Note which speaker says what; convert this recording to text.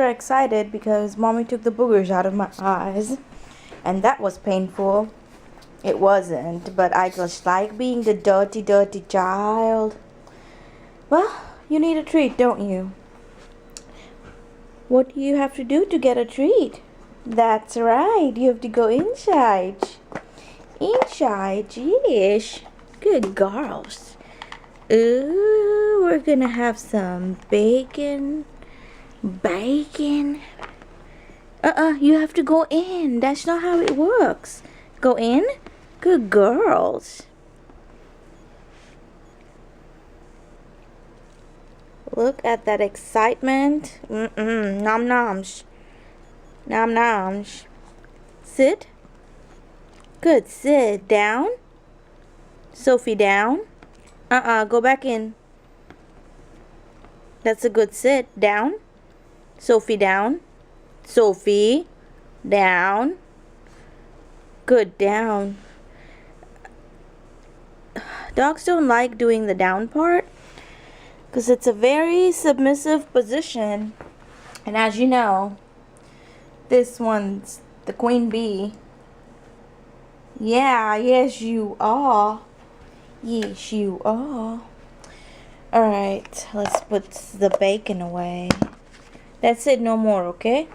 Speaker 1: extra excited because mommy took the boogers out of my eyes, and that was painful. It wasn't, but I just like being the dirty, dirty child. Well, you need a treat, don't you? What do you have to do to get a treat? That's right, you have to go inside. Inside, yes. Good girls. Ooh, we're gonna have some bacon. Bacon. You have to go in. That's not how it works. Go in. Good girls. Look at that excitement. Nom noms. Nom noms. Sit. Good. Sit. Down. Sophie, down. Go back in. That's a good sit. Down. Sophie, down. Sophie, down. Good, down. Dogs don't like doing the down part because it's a very submissive position. And as you know, this one's the queen bee. Yeah, yes you are. Yes you are. Alright, let's put the bacon away. That's it, no more, okay?